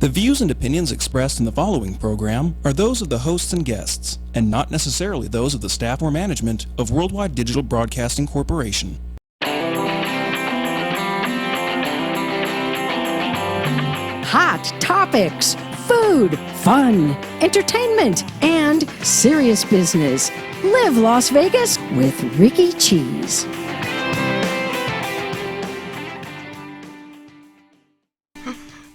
The views and opinions expressed in the following program are those of the hosts and guests, and not necessarily those of the staff or management of Worldwide Digital Broadcasting Corporation. Hot topics, food, fun, entertainment, and serious business. Live Las Vegas with Rikki Cheese.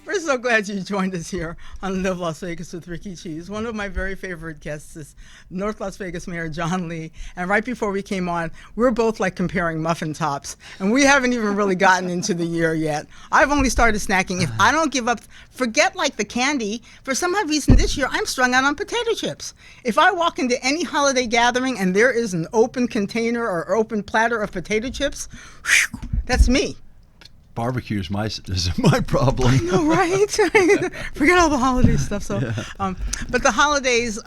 We're so glad you joined us here on Live Las Vegas with Rikki Cheese. One of my very favorite guests is North Las Vegas Mayor John Lee. And right before we came on, we were both like comparing muffin tops. And we haven't even really gotten into the year yet. I've only started snacking. If I don't give up, forget like the candy. For some odd reason this year, I'm strung out on potato chips. If I walk into any holiday gathering and there is an open container or open platter of potato chips, whew, that's me. Barbecue is my problem. I know, right? Forget all the holiday stuff. So, yeah. But the holidays,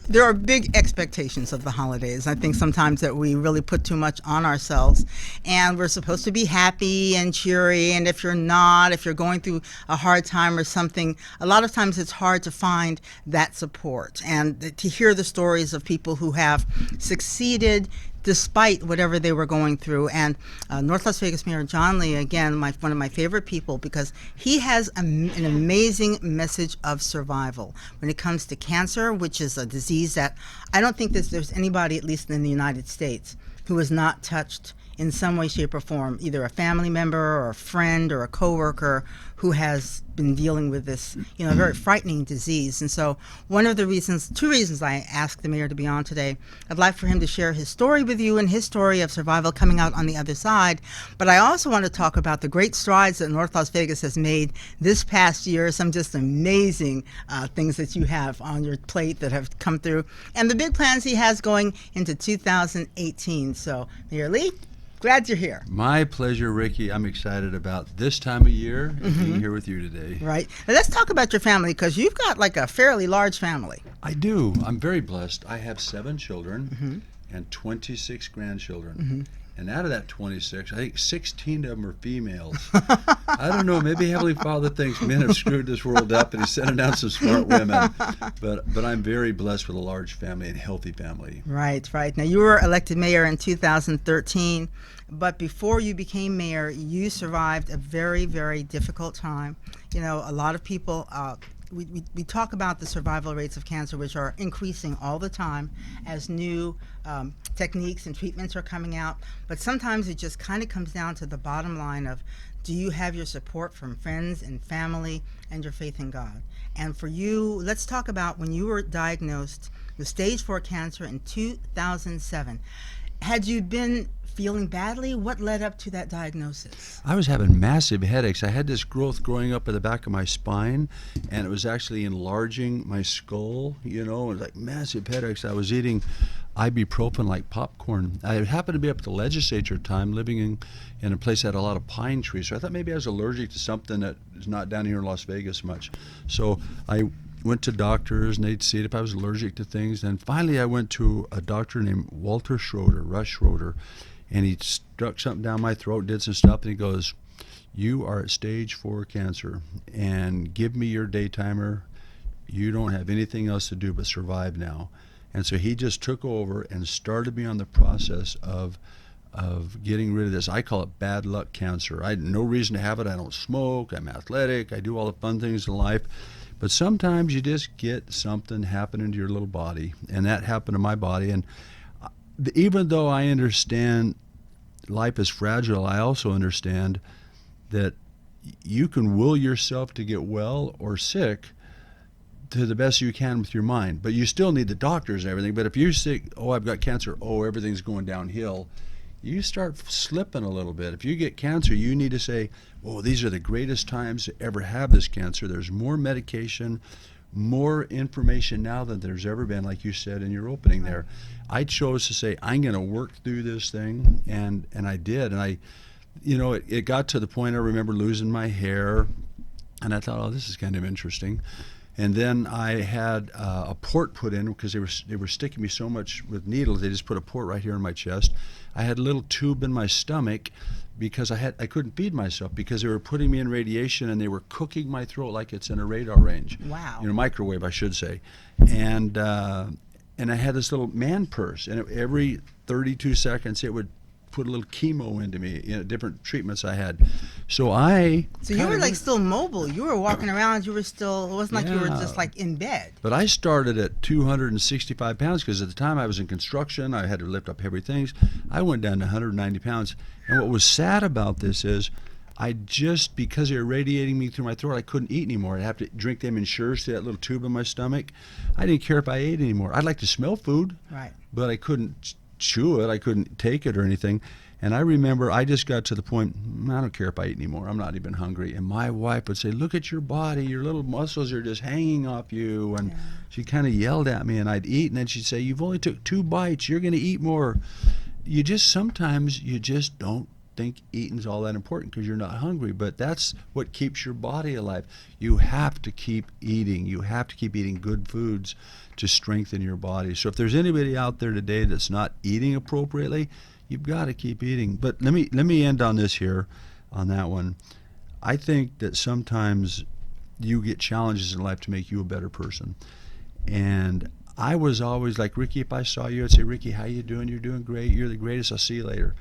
there are big expectations of the holidays. I think sometimes that we really put too much on ourselves, and we're supposed to be happy and cheery. And if you're not, if you're going through a hard time or something, a lot of times it's hard to find that support and to hear the stories of people who have succeeded despite whatever they were going through. And North Las Vegas Mayor John Lee, again, one of my favorite people, because he has an amazing message of survival when it comes to cancer, which is a disease that I don't think there's anybody, at least in the United States, who is not touched in some way, shape, or form, either a family member or a friend or a coworker who has been dealing with this, very frightening disease. And so two reasons I asked the mayor to be on today. I'd like for him to share his story with you and his story of survival coming out on the other side. But I also want to talk about the great strides that North Las Vegas has made this past year, some just amazing things that you have on your plate that have come through, and the big plans he has going into 2018. So, Mayor Lee, glad you're here. My pleasure, Rikki. I'm excited about this time of year and being here with you today. Right. Now let's talk about your family, because you've got like a fairly large family. I do. I'm very blessed. I have 7 children and 26 grandchildren. And out of that 26, I think 16 of them are females. I don't know, maybe Heavenly Father thinks men have screwed this world up and he's sending down some smart women. But I'm very blessed with a large family and healthy family. Right. Now, you were elected mayor in 2013, but before you became mayor, you survived a very, very difficult time. A lot of people... We talk about the survival rates of cancer, which are increasing all the time as new techniques and treatments are coming out. But sometimes it just kind of comes down to the bottom line of, do you have your support from friends and family and your faith in God? And for you, let's talk about when you were diagnosed with stage 4 cancer in 2007. Had you been feeling badly? What led up to that diagnosis? I was having massive headaches. I had this growth growing up at the back of my spine, and it was actually enlarging my skull, it was like massive headaches. I was eating ibuprofen like popcorn. I happened to be up at the legislature time, living in a place that had a lot of pine trees, so I thought maybe I was allergic to something that is not down here in Las Vegas much. So I went to doctors, and they'd see if I was allergic to things. And finally I went to a doctor named Russ Schroeder, and he stuck something down my throat, did some stuff, and he goes, "You are at stage 4 cancer, and give me your day timer. You don't have anything else to do but survive now." And so he just took over and started me on the process of getting rid of this. I call it bad luck cancer. I had no reason to have it. I don't smoke. I'm athletic. I do all the fun things in life. But sometimes you just get something happening to your little body, and that happened to my body. And even though I understand life is fragile, I also understand that you can will yourself to get well or sick to the best you can with your mind. But you still need the doctors and everything. But if you're sick, I've got cancer, everything's going downhill, you start slipping a little bit. If you get cancer, you need to say, these are the greatest times to ever have this cancer. There's more medication, more information now than there's ever been, like you said in your opening there. I chose to say, I'm going to work through this thing, and I did. And it got to the point I remember losing my hair, and I thought, this is kind of interesting. And then I had a port put in because they were sticking me so much with needles. They just put a port right here in my chest. I had a little tube in my stomach because I couldn't feed myself because they were putting me in radiation and they were cooking my throat like it's in a radar range. Wow. Microwave, I should say. And I had this little man purse, and every 32 seconds it would put a little chemo into me, different treatments I had. So you were like still mobile. You were walking around. You were still, it wasn't like you were just like in bed. But I started at 265 pounds because at the time I was in construction. I had to lift up heavy things. I went down to 190 pounds. And what was sad about this is because they were radiating me through my throat, I couldn't eat anymore. I'd have to drink them Ensures through that little tube in my stomach. I didn't care if I ate anymore. I'd like to smell food, right, but I couldn't chew it. I couldn't take it or anything. And I remember I just got to the point, I don't care if I eat anymore. I'm not even hungry. And my wife would say, look at your body. Your little muscles are just hanging off you. And she kind of yelled at me, and I'd eat. And then she'd say, you've only took 2 bites. You're going to eat more. Sometimes you just don't think eating's all that important because you're not hungry. But that's what keeps your body alive. You have to keep eating. You have to keep eating good foods to strengthen your body. So if there's anybody out there today that's not eating appropriately, you've got to keep eating. But let me end on this here, on that one. I think that sometimes you get challenges in life to make you a better person. And I was always like, Rikki, if I saw you, I'd say, Rikki, how you doing? You're doing great. You're the greatest. I'll see you later.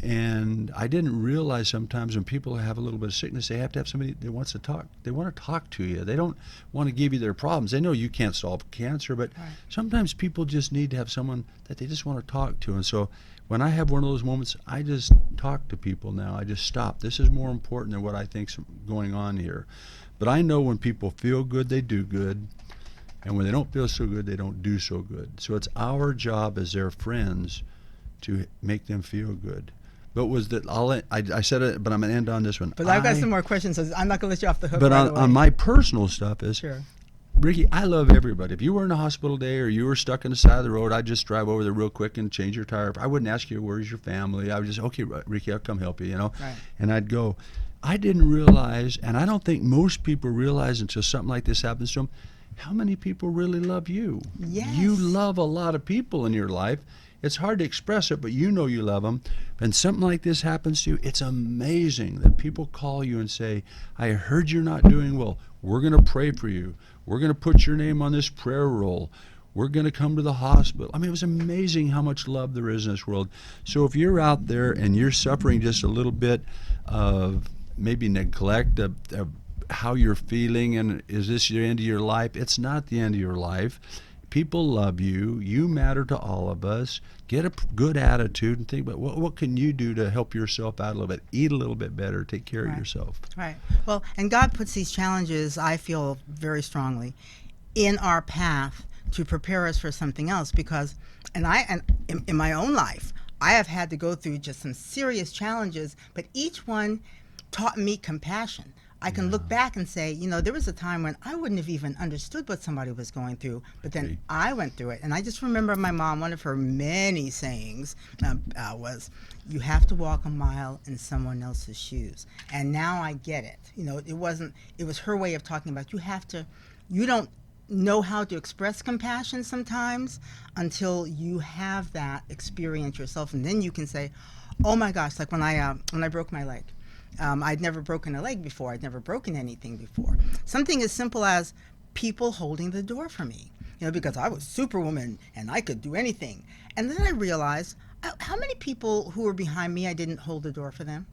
And I didn't realize sometimes when people have a little bit of sickness, they have to have somebody that wants to talk. They want to talk to you. They don't want to give you their problems. They know you can't solve cancer, but sometimes people just need to have someone that they just want to talk to. And so when I have one of those moments, I just talk to people now. I just stop. This is more important than what I think's going on here. But I know when people feel good, they do good. And when they don't feel so good, they don't do so good. So it's our job as their friends to make them feel good. But I said it, but I'm going to end on this one. But I've got some more questions, so I'm not going to let you off the hook. But right away. On my personal stuff is, sure. Rikki, I love everybody. If you were in a hospital day or you were stuck on the side of the road, I'd just drive over there real quick and change your tire. I wouldn't ask you, where's your family? I would just, okay, Rikki, I'll come help you, Right. And I'd go. I didn't realize, and I don't think most people realize until something like this happens to them, how many people really love you. Yes. You love a lot of people in your life. It's hard to express it, but you know you love them. And something like this happens to you, it's amazing that people call you and say, I heard you're not doing well. We're going to pray for you. We're going to put your name on this prayer roll. We're going to come to the hospital. I mean, it was amazing how much love there is in this world. So if you're out there and you're suffering just a little bit of maybe neglect of how you're feeling, and is this the end of your life? It's not the end of your life. People love you. You matter to all of us. Get a good attitude and think about what can you do to help yourself out a little bit. Eat a little bit better. Take care of yourself. Right. Well, and God puts these challenges, I feel very strongly, in our path to prepare us for something else. Because, in my own life, I have had to go through just some serious challenges, but each one taught me compassion. I can look back and say, there was a time when I wouldn't have even understood what somebody was going through, but then I went through it. And I just remember my mom, one of her many sayings was, you have to walk a mile in someone else's shoes. And now I get it. It was her way of talking about you don't know how to express compassion sometimes until you have that experience yourself. And then you can say, oh my gosh, like when I broke my leg. I'd never broken a leg before. I'd never broken anything before. Something as simple as people holding the door for me, because I was Superwoman and I could do anything. And then I realized how many people who were behind me, I didn't hold the door for them.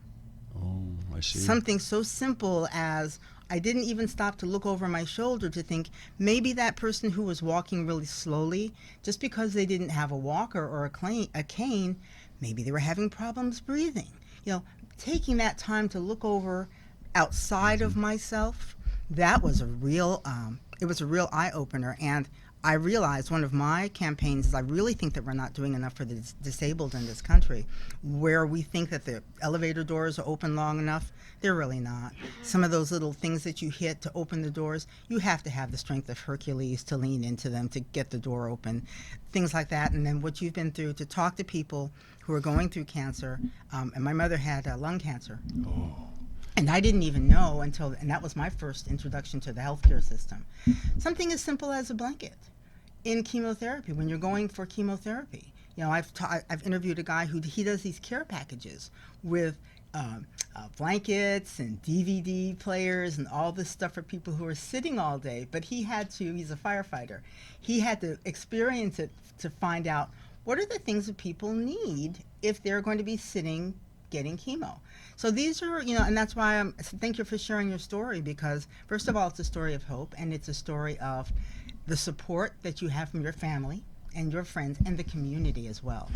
Oh, I see. Something so simple as I didn't even stop to look over my shoulder to think maybe that person who was walking really slowly, just because they didn't have a walker or a cane, maybe they were having problems breathing. Taking that time to look over outside of myself, that was a real eye-opener. And I realized one of my campaigns is I really think that we're not doing enough for the disabled in this country, where we think that the elevator doors are open long enough. They're really not. Some of those little things that you hit to open the doors, you have to have the strength of Hercules to lean into them to get the door open, things like that. And then what you've been through, to talk to people who are going through cancer. And my mother had lung cancer. Oh. And I didn't even know and that was my first introduction to the healthcare system. Something as simple as a blanket in chemotherapy, when you're going for chemotherapy. I've interviewed a guy he does these care packages with blankets and DVD players and all this stuff for people who are sitting all day. But he's a firefighter. He had to experience it to find out what are the things that people need if they're going to be sitting getting chemo. So these are, and that's why thank you for sharing your story, because first of all, it's a story of hope, and it's a story of the support that you have from your family and your friends and the community as well.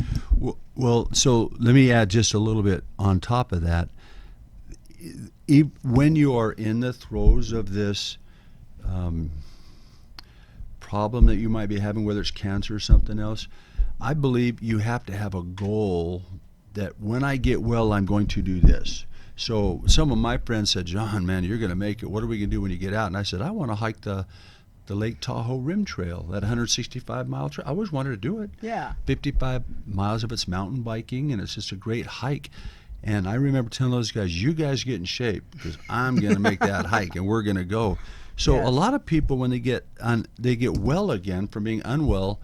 Well, so let me add just a little bit on top of that. When you are in the throes of this problem that you might be having, whether it's cancer or something else, I believe you have to have a goal that when I get well, I'm going to do this. So some of my friends said, John, man, you're going to make it. What are we going to do when you get out? And I said, I want to hike the Lake Tahoe Rim Trail, that 165-mile trail. I always wanted to do it. Yeah. 55 miles of it's mountain biking, and it's just a great hike. And I remember telling those guys, you guys get in shape, because I'm going to make that hike, and we're going to go. So Yes. a lot of people, when they get well again from being unwell,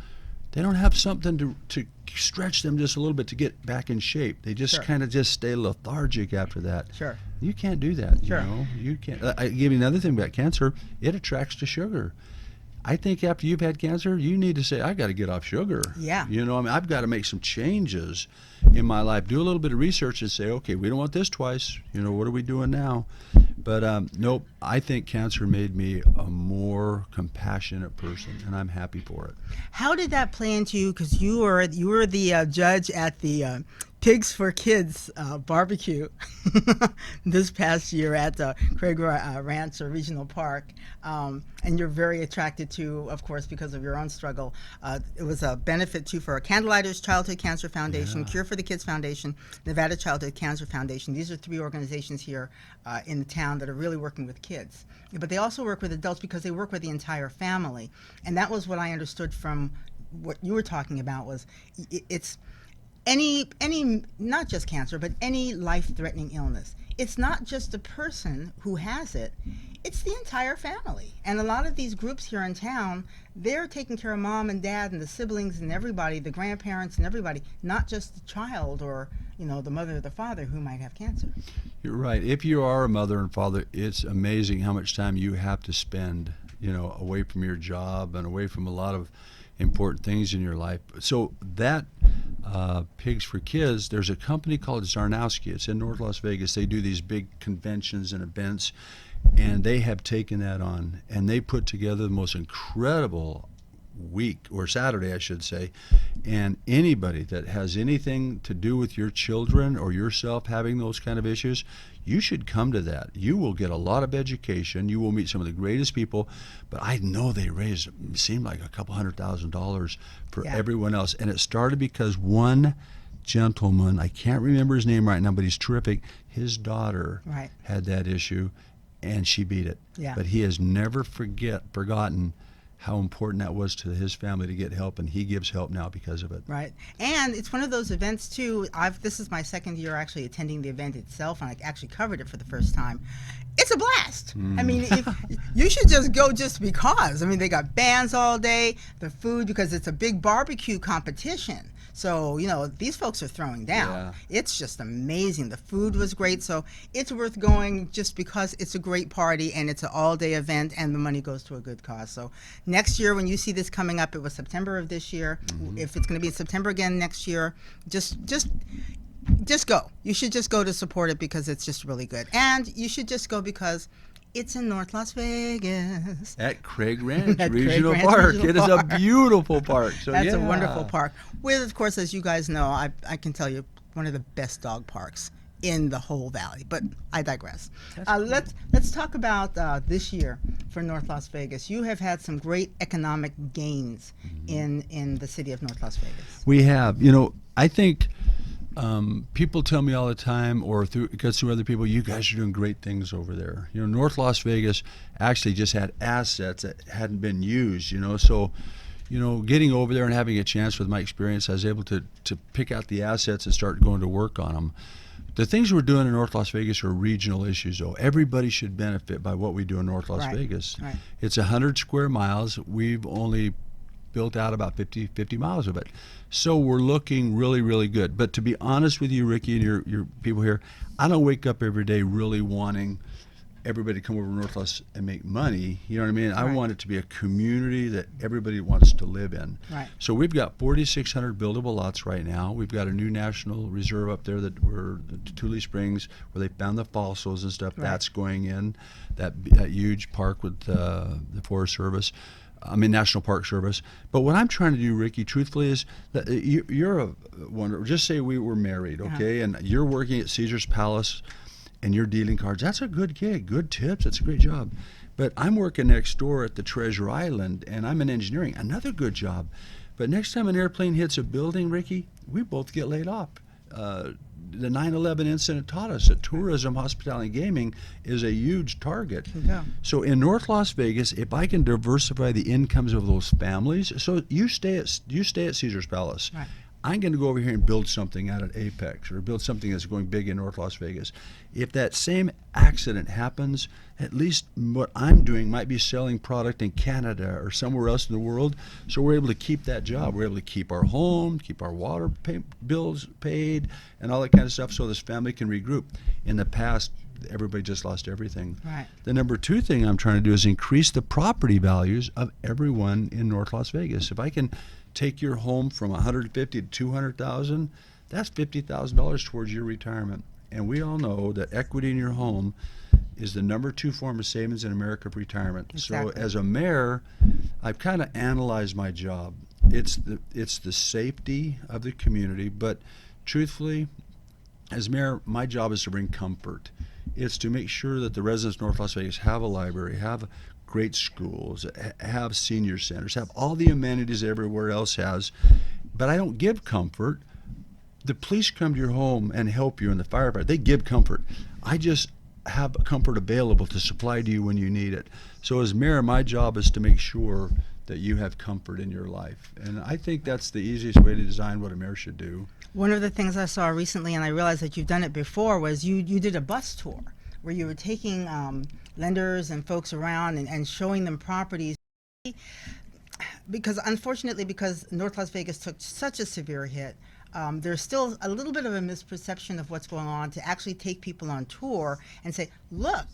they don't have something to stretch them just a little bit to get back in shape. They just Sure. kind of just stay lethargic after that. Sure. You can't do that. Sure. You can't. I give you another thing about cancer. It attracts to sugar. I think after you've had cancer, you need to say, I got to get off sugar. Yeah. I've got to make some changes in my life. Do a little bit of research and say, okay, we don't want this twice. What are we doing now? But nope, I think cancer made me a more compassionate person, and I'm happy for it. How did that play into you? Because you were the judge at the Pigs for Kids barbecue this past year at the Craig Ranch Regional Park, and you're very attracted to, of course, because of your own struggle. It was a benefit for Candlelighters Childhood Cancer Foundation, Cure for the Kids Foundation, Nevada Childhood Cancer Foundation. These are three organizations here in the town that are really working with kids. But they also work with adults because they work with the entire family. And that was what I understood from what you were talking about, was it's any not just cancer, but any life-threatening illness. It's not just the person who has it, it's the entire family. And a lot of these groups here in town, they're taking care of mom and dad and the siblings and everybody, the grandparents and everybody, not just the child or the mother or the father who might have cancer. You're right. If you are a mother and father, it's amazing how much time you have to spend, away from your job and away from a lot of important things in your life. So that Pigs for Kids, there's a company called Zarnowski. It's in North Las Vegas. They do these big conventions and events, and they have taken that on, and they put together the most incredible week, or Saturday I should say, and anybody that has anything to do with your children or yourself having those kind of issues, you should come to that. You will get a lot of education. You will meet some of the greatest people, but I know they raised, it seemed like a couple $100,000 for everyone else, and it started because one gentleman, I can't remember his name right now, but he's terrific, his daughter had that issue, and she beat it. But he has never forgotten how important that was to his family to get help, and he gives help now because of it. Right. And it's one of those events too. This is my second year actually attending the event itself, and I actually covered it for the first time. It's a blast. I mean, you should just go just because. I mean, they got bands all day, the food, because it's a big barbecue competition. So, these folks are throwing down. Yeah. It's just amazing. The food was great. So it's worth going just because it's a great party and it's an all-day event and the money goes to a good cause. So next year, when you see this coming up, it was September of this year. If it's going to be in September again next year, just go. You should just go to support it because it's just really good. And you should just go because it's in North Las Vegas. At Craig Ranch At Regional Craig Ranch Park. Regional It is Park. a beautiful park. So That's a wonderful park. With, of course, as you guys know, I can tell you, one of the best dog parks in the whole valley. But I digress. Let's talk about this year for North Las Vegas. You have had some great economic gains in the city of North Las Vegas. We have. I think people tell me all the time, or because through other people, you guys are doing great things over there. North Las Vegas actually just had assets that hadn't been used, so getting over there and having a chance with my experience, I was able to pick out the assets and start going to work on them. The things we're doing in North Las Vegas are regional issues, though. Everybody should benefit by what we do in North Las Vegas. Right. It's 100 square miles. We've only built out about 50 miles of it. So we're looking really, really good. But to be honest with you, Rikki, and your people here, I don't wake up every day really wanting everybody to come over to North Los and make money. You know what I mean? I want it to be a community that everybody wants to live in. Right. So we've got 4,600 buildable lots right now. We've got a new national reserve up there that we're Merideth Spriggs, where they found the fossils and stuff. Right. That's going in that huge park with the Forest Service. National Park Service. But what I'm trying to do, Rikki, truthfully, is that you're a wonder. Just say we were married, okay, and you're working at Caesar's Palace, and you're dealing cards. That's a good gig, good tips. That's a great job. But I'm working next door at the Treasure Island, and I'm in engineering. Another good job. But next time an airplane hits a building, Rikki, we both get laid off. The 9/11 incident taught us that tourism, hospitality, and gaming is a huge target. Yeah. So in North Las Vegas, if I can diversify the incomes of those families, so you stay at Caesar's Palace. Right. I'm going to go over here and build something out at Apex, or build something that's going big in North Las Vegas. If that same accident happens, at least what I'm doing might be selling product in Canada or somewhere else in the world, so we're able to keep that job. We're able to keep our home, keep our water bills paid, and all that kind of stuff, so this family can regroup. In the past, everybody just lost everything. Right. The number two thing I'm trying to do is increase the property values of everyone in North Las Vegas. If I can take your home from 150 to 200,000, that's $50,000 towards your retirement. And we all know that equity in your home is the number 2 form of savings in America for retirement. Exactly. So as a mayor, I've kind of analyzed my job. It's the safety of the community, but truthfully, as mayor, my job is to bring comfort. It's to make sure that the residents of North Las Vegas have a library, have great schools, have senior centers, have all the amenities everywhere else has. But I don't give comfort. The police come to your home and help you, and the firefighter, they give comfort. I just have comfort available to supply to you when you need it. So as mayor, my job is to make sure that you have comfort in your life. And I think that's the easiest way to design what a mayor should do. One of the things I saw recently, and I realized that you've done it before, was you did a bus tour where you were taking lenders and folks around and showing them properties. Because unfortunately, because North Las Vegas took such a severe hit, there's still a little bit of a misperception of what's going on, to actually take people on tour and say, look,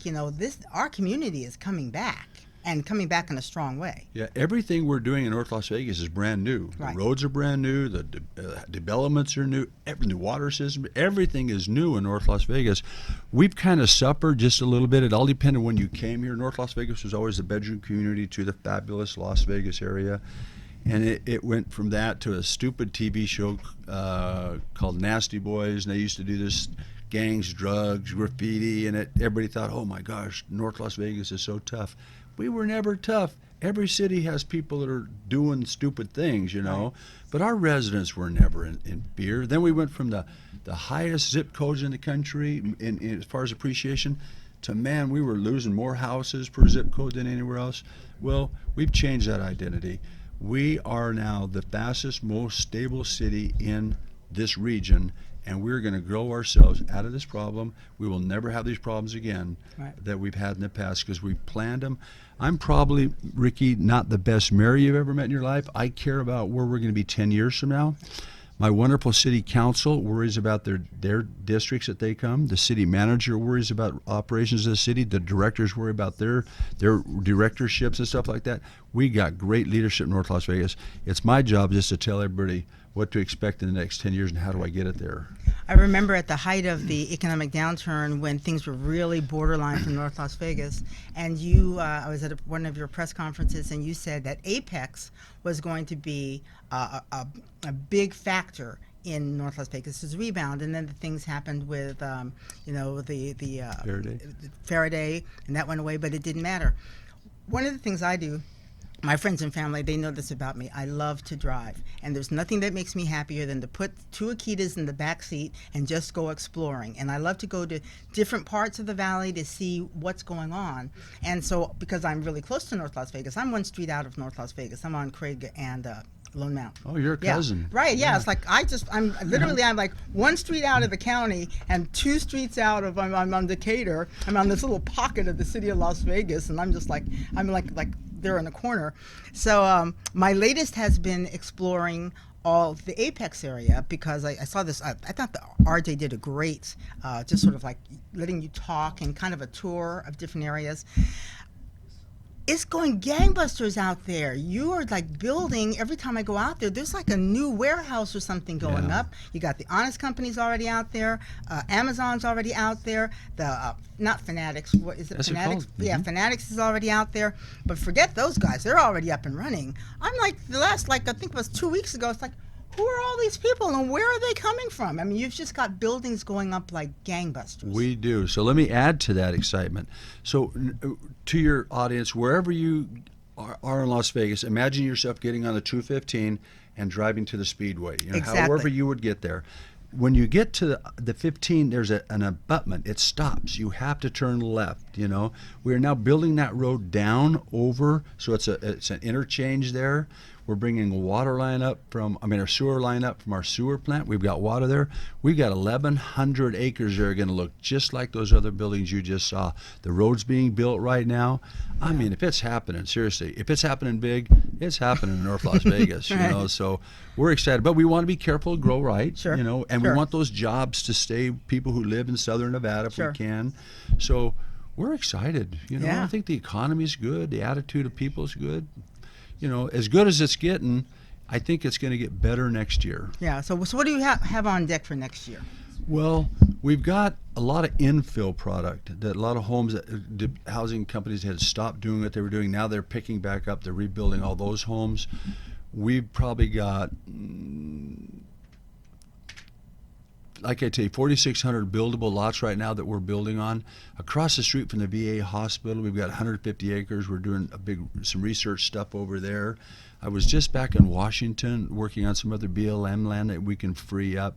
our community is coming back, and coming back in a strong way. Yeah, everything we're doing in North Las Vegas is brand new. Right. The roads are brand new, the developments are new, the water system, everything is new in North Las Vegas. We've kind of suffered just a little bit. It all depended when you came here. North Las Vegas was always the bedroom community to the fabulous Las Vegas area. And it went from that to a stupid TV show called Nasty Boys, and they used to do this gangs, drugs, graffiti, and everybody thought, oh my gosh, North Las Vegas is so tough. We were never tough. Every city has people that are doing stupid things, Right. But our residents were never in fear. Then we went from the highest zip codes in the country in as far as appreciation to, man, we were losing more houses per zip code than anywhere else. Well, we've changed that identity. We are now the fastest, most stable city in this region, and we're going to grow ourselves out of this problem. We will never have these problems again that we've had in the past, because we planned them. I'm probably, Rikki, not the best mayor you've ever met in your life. I care about where we're going to be 10 years from now. My wonderful city council worries about their districts that they come. The city manager worries about operations of the city. The directors worry about their directorships and stuff like that. We got great leadership in North Las Vegas. It's my job just to tell everybody what to expect in the next 10 years and how do I get it there. I remember at the height of the economic downturn, when things were really borderline for North Las Vegas, and I was at one of your press conferences, and you said that Apex was going to be a big factor in North Las Vegas' rebound. And then the things happened with, Faraday, and that went away, but it didn't matter. One of the things I do, my friends and family, they know this about me. I love to drive, and there's nothing that makes me happier than to put 2 Akitas in the back seat and just go exploring. And I love to go to different parts of the valley to see what's going on. And so, because I'm really close to North Las Vegas, I'm one street out of North Las Vegas. I'm on Craig and Lone Mount. Oh, you're a cousin. Yeah. Right, yeah. It's like I'm like one street out of the county and 2 streets out of, I'm on Decatur. I'm on this little pocket of the city of Las Vegas, and I'm like there in the corner. So my latest has been exploring all the Apex area, because I saw this, I thought the RJ did a great, just sort of like letting you talk and kind of a tour of different areas. It's going gangbusters out there. You are like building, every time I go out there, there's like a new warehouse or something going up. You got the Honest Company's already out there. Amazon's already out there. The, not Fanatics, what is it? That's Fanatics? Mm-hmm. Yeah, Fanatics is already out there. But forget those guys. They're already up and running. I'm like, the last, I think it was 2 weeks ago, it's like, who are all these people and where are they coming from? I mean, you've just got buildings going up like gangbusters. We do. So let me add to that excitement. So to your audience, wherever you are in Las Vegas, imagine yourself getting on the 215 and driving to the Speedway. Exactly. However you would get there. When you get to the 15, there's an abutment. It stops. You have to turn left. We are now building that road down over, so it's an interchange there. We're bringing a water line up our sewer line up from our sewer plant. We've got water there. We've got 1,100 acres that are going to look just like those other buildings you just saw. The road's being built right now. I mean, if it's happening, seriously, if it's happening big, it's happening in North Las Vegas, Right. So we're excited. But we want to be careful, grow right, Sure. and we want those jobs to stay, people who live in Southern Nevada if we can. So we're excited, Yeah. I think the economy's good. The attitude of people is good. As good as it's getting, I think it's going to get better next year. Yeah, so what do you have on deck for next year? Well, we've got a lot of infill product that a lot of homes, housing companies had stopped doing what they were doing. Now they're picking back up. They're rebuilding all those homes. We've probably got, like I tell you, 4,600 buildable lots right now that we're building on. Across the street from the VA hospital, we've got 150 acres. We're doing some research stuff over there. I was just back in Washington working on some other BLM land that we can free up.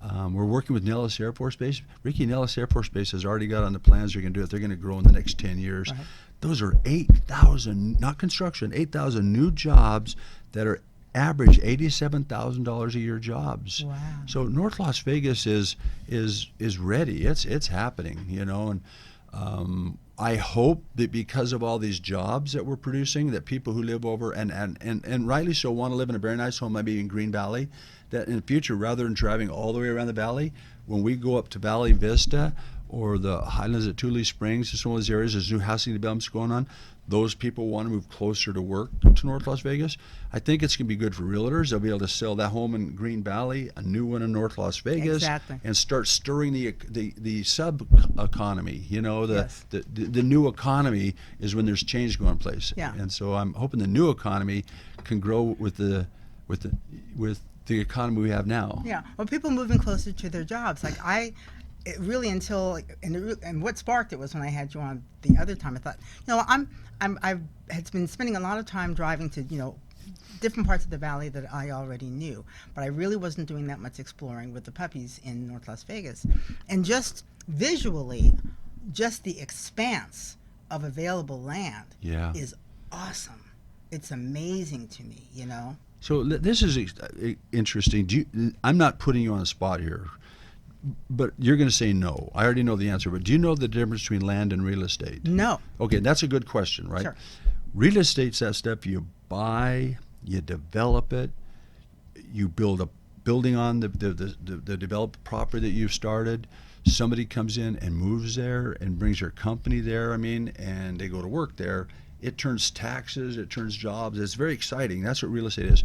We're working with Nellis Air Force Base. Rikki, Nellis Air Force Base has already got on the plans they're going to do it. They're going to grow in the next 10 years. Right. Those are 8,000, not construction, 8,000 new jobs that are average $87,000 a year jobs. Wow. So North Las Vegas is ready. It's happening, and I hope that because of all these jobs that we're producing, that people who live over and rightly so want to live in a very nice home, maybe in Green Valley, that in the future, rather than driving all the way around the valley, when we go up to Valley Vista or the Highlands at Tule Springs, some of those areas, there's new housing developments going on. Those people want to move closer to work to North Las Vegas. I think it's going to be good for realtors. They'll be able to sell that home in Green Valley, a new one in North Las Vegas, Exactly. and start stirring the sub economy. Yes. The new economy is when there's change going place. Yeah. And so I'm hoping the new economy can grow with the economy we have now. Yeah, well, people moving closer to their jobs. Like it really and what sparked it was when I had you on the other time. I thought, I've had been spending a lot of time driving to, different parts of the valley that I already knew, but I really wasn't doing that much exploring with the puppies in North Las Vegas. And just visually, just the expanse of available land is awesome. It's amazing to me, So this is interesting. I'm not putting you on the spot here, but you're going to say no. I already know the answer, but do you know the difference between land and real estate? No. Okay, that's a good question, right? Sure. Real estate's that stuff you buy, you develop it, you build a building on the developed property that you've started. Somebody comes in and moves there and brings their company there, and they go to work there. It turns taxes, it turns jobs. It's very exciting. That's what real estate is.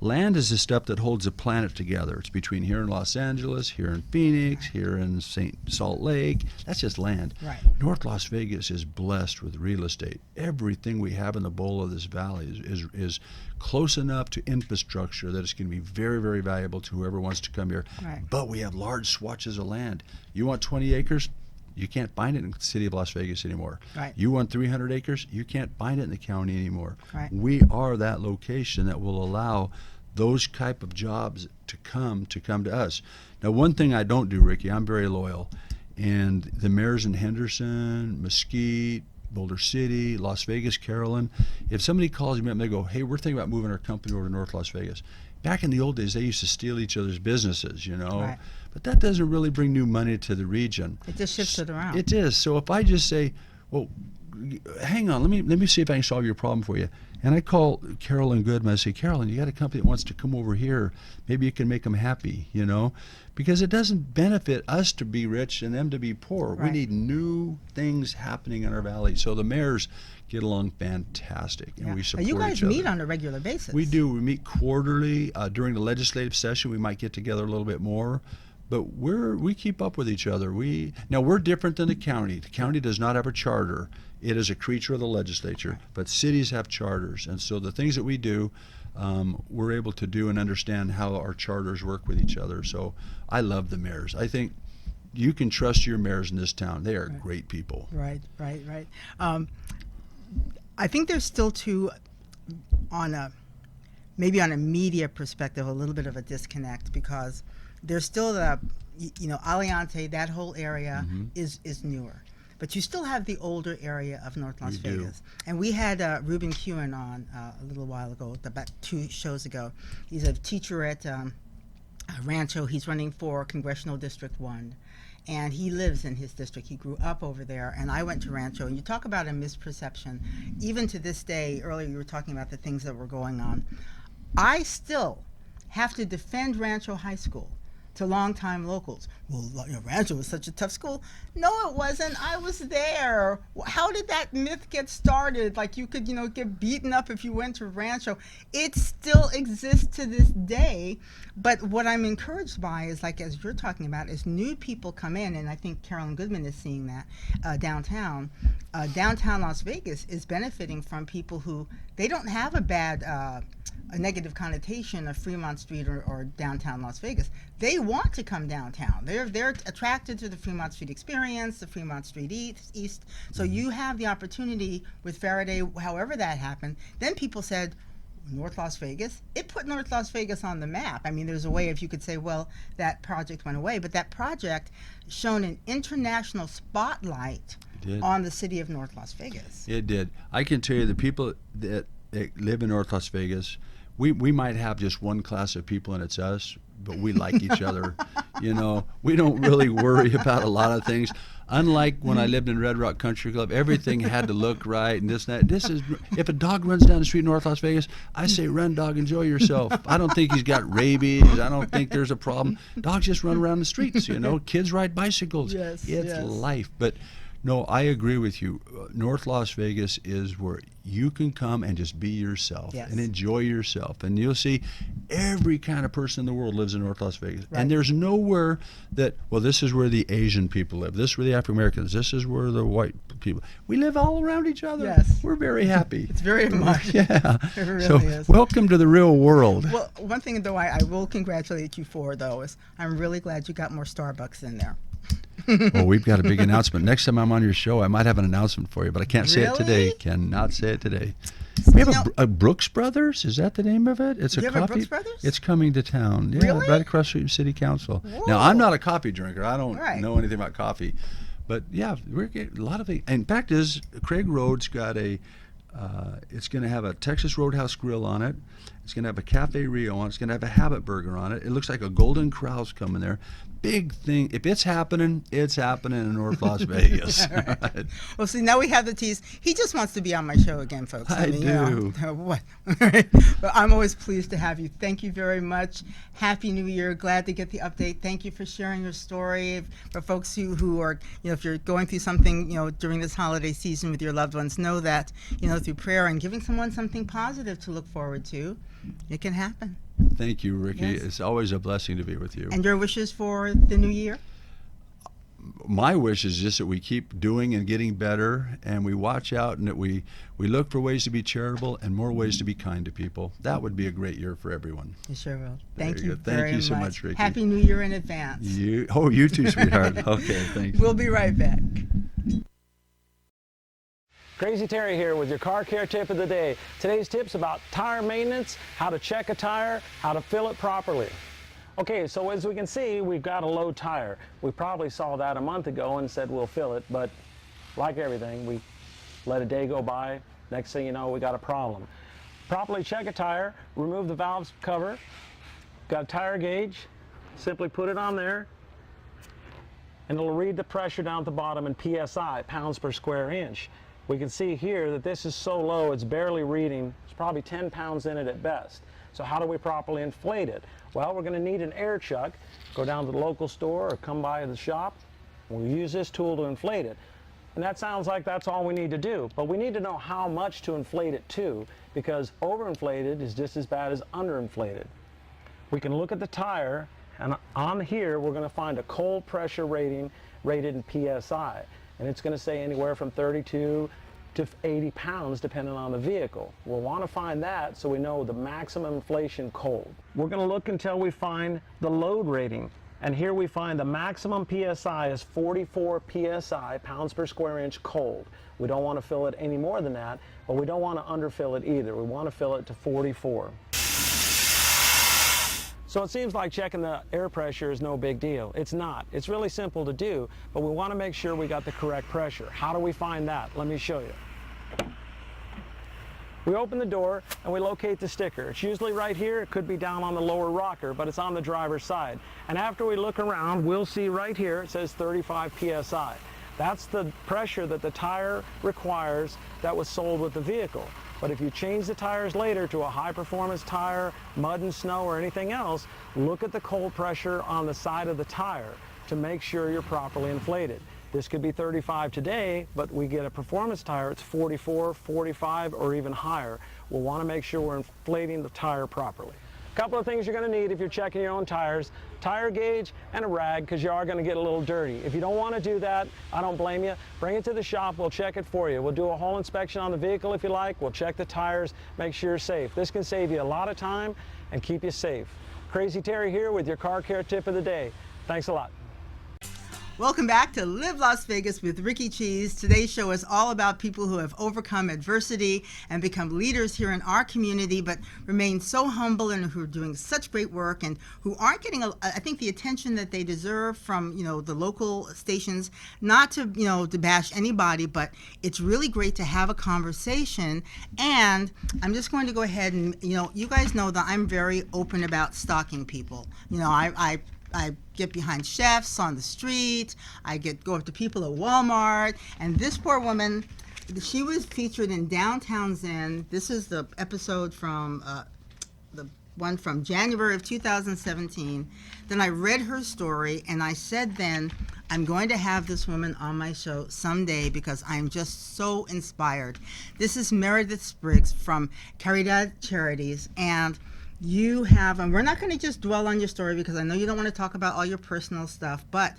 Land is the stuff that holds the planet together. It's between here in Los Angeles, here in Phoenix, here in Salt Lake. That's just land. Right. North Las Vegas is blessed with real estate. Everything we have in the bowl of this valley is close enough to infrastructure that it's going to be very, very valuable to whoever wants to come here. Right. But we have large swatches of land. You want 20 acres? You can't find it in the city of Las Vegas anymore. Right. You want 300 acres? You can't find it in the county anymore. Right. We are that location that will allow those type of jobs to come to us. Now, one thing I don't do, Rikki, I'm very loyal, and the mayors in Henderson, Mesquite, Boulder City, Las Vegas, Carolyn. If somebody calls me up and they go, hey, we're thinking about moving our company over to North Las Vegas. Back in the old days, they used to steal each other's businesses, you know. Right. But that doesn't really bring new money to the region. It just shifts it around. It is. So if I just say, well, hang on, let me see if I can solve your problem for you. And I call Carolyn Goodman. I say, Carolyn, you got a company that wants to come over here. Maybe you can make them happy, you know, because it doesn't benefit us to be rich and them to be poor. Right. We need new things happening in our valley. So the mayors get along fantastic, and we support each other. You guys meet on a regular basis. We do. We meet quarterly. During the legislative session, we might get together a little bit more. But we keep up with each other. Now we're different than the county. The county does not have a charter. It is a creature of the legislature. But cities have charters, and so the things that we do, we're able to do and understand how our charters work with each other. So I love the mayors. I think you can trust your mayors in this town. They are great people. Right. I think there's still maybe on a media perspective, a little bit of a disconnect, because there's still Aliante, that whole area is newer. But you still have the older area of North Las Vegas. And we had Ruben Kewen on a little while ago, about 2 shows ago. He's a teacher at Rancho. He's running for Congressional District 1. And he lives in his district. He grew up over there. And I went to Rancho. And you talk about a misperception. Even to this day, earlier you were talking about the things that were going on. I still have to defend Rancho High School to longtime locals. Well, Rancho was such a tough school. No, it wasn't. I was there. How did that myth get started? Like you could, get beaten up if you went to Rancho. It still exists to this day. But what I'm encouraged by is, like as you're talking about, is new people come in, and I think Carolyn Goodman is seeing that downtown. Downtown Las Vegas is benefiting from people who, they don't have a negative connotation of Fremont Street or downtown Las Vegas. They want to come downtown. They're attracted to the Fremont Street experience, the Fremont Street East. So you have the opportunity with Faraday, however that happened. Then people said, North Las Vegas. It put North Las Vegas on the map. I mean, there's a way if you could say, well, that project went away, but that project shone an international spotlight on the city of North Las Vegas. It did. I can tell you the people that live in North Las Vegas, we might have just one class of people and it's us, but we like each other. We don't really worry about a lot of things. Unlike when I lived in Red Rock Country Club, everything had to look right and this and that. This is, if a dog runs down the street in North Las Vegas, I say, run dog, enjoy yourself. I don't think he's got rabies. I don't think there's a problem. Dogs just run around the streets, Kids ride bicycles. Yes, it's life. But no, I agree with you. North Las Vegas is where you can come and just be yourself and enjoy yourself. And you'll see every kind of person in the world lives in North Las Vegas. Right. And there's nowhere that, well, this is where the Asian people live. This is where the African Americans. This is where the white people. We live all around each other. Yes. We're very happy. It's very much. Yeah. It really is. Welcome to the real world. Well, one thing, though, I will congratulate you for, though, is I'm really glad you got more Starbucks in there. Well, we've got a big announcement. Next time I'm on your show, I might have an announcement for you, but I can't say it today. Cannot say it today. We have a Brooks Brothers. Is that the name of it? It's you a have coffee. A Brooks Brothers? It's coming to town. Yeah, really? Right across the street from City Council. Whoa. Now, I'm not a coffee drinker. I don't know anything about coffee, but yeah, we're getting a lot of things. In fact, Craig Road's got it's going to have a Texas Roadhouse grill on it. It's going to have a Cafe Rio on it. It's going to have a Habit Burger on it. It looks like a Golden Corral's coming there. Big thing. If it's happening in North Las Vegas. Right. Well, see, now we have the tease. He just wants to be on my show again, folks. I do. What? But I'm always pleased to have you. Thank you very much. Happy New Year. Glad to get the update. Thank you for sharing your story. For folks who are, if you're going through something, during this holiday season with your loved ones, know that, through prayer and giving someone something positive to look forward to, it can happen. Thank you, Rikki. Yes. It's always a blessing to be with you. And your wishes for the new year? My wish is just that we keep doing and getting better, and we watch out, and that we look for ways to be charitable and more ways to be kind to people. That would be a great year for everyone. You sure will. Thank you very much. Thank you so much, Rikki. Happy New Year in advance. You too, sweetheart. Okay, thanks. We'll be right back. Crazy Terry here with your car care tip of the day. Today's tip's about tire maintenance, how to check a tire, how to fill it properly. Okay, so as we can see, we've got a low tire. We probably saw that a month ago and said we'll fill it, but like everything, we let a day go by, next thing you know, we got a problem. Properly check a tire, remove the valve cover, got a tire gauge, simply put it on there, and it'll read the pressure down at the bottom in PSI, pounds per square inch. We can see here that this is so low, it's barely reading, it's probably 10 pounds in it at best. So how do we properly inflate it? Well, we're going to need an air chuck. Go down to the local store or come by the shop. We'll use this tool to inflate it. And that sounds like that's all we need to do, but we need to know how much to inflate it to, because overinflated is just as bad as underinflated. We can look at the tire, and on here we're going to find a cold pressure rating rated in PSI, and it's going to say anywhere from 32 to 80 pounds depending on the vehicle. We'll want to find that so we know the maximum inflation cold. We're going to look until we find the load rating. And here we find the maximum PSI is 44 PSI, pounds per square inch cold. We don't want to fill it any more than that, but we don't want to underfill it either. We want to fill it to 44. So it seems like checking the air pressure is no big deal. It's not. It's really simple to do, but we want to make sure we got the correct pressure. How do we find that? Let me show you. We open the door and we locate the sticker. It's usually right here. It could be down on the lower rocker, but it's on the driver's side. And after we look around, we'll see right here it says 35 PSI. That's the pressure that the tire requires that was sold with the vehicle. But if you change the tires later to a high-performance tire, mud and snow or anything else, look at the cold pressure on the side of the tire to make sure you're properly inflated. This could be 35 today, but we get a performance tire, it's 44, 45, or even higher. We'll want to make sure we're inflating the tire properly. A couple of things you're going to need if you're checking your own tires: tire gauge and a rag, because you are going to get a little dirty. If you don't want to do that, I don't blame you. Bring it to the shop, we'll check it for you. We'll do a whole inspection on the vehicle if you like. We'll check the tires, make sure you're safe. This can save you a lot of time and keep you safe. Crazy Terry here with your car care tip of the day. Thanks a lot. Welcome back to Live Las Vegas with Rikki Cheese. Today's show is all about people who have overcome adversity and become leaders here in our community, but remain so humble and who are doing such great work and who aren't getting, I think, the attention that they deserve from, the local stations. Not to, to bash anybody, but it's really great to have a conversation. And I'm just going to go ahead and, you guys know that I'm very open about stalking people. I get behind chefs on the street. I go up to people at Walmart. And this poor woman, she was featured in Downtown Zen. This is the episode from the one from January of 2017. Then I read her story, and I said then, I'm going to have this woman on my show someday because I'm just so inspired. This is Merideth Spriggs from Caridad Charities, and you have, and we're not going to just dwell on your story because I know you don't want to talk about all your personal stuff, but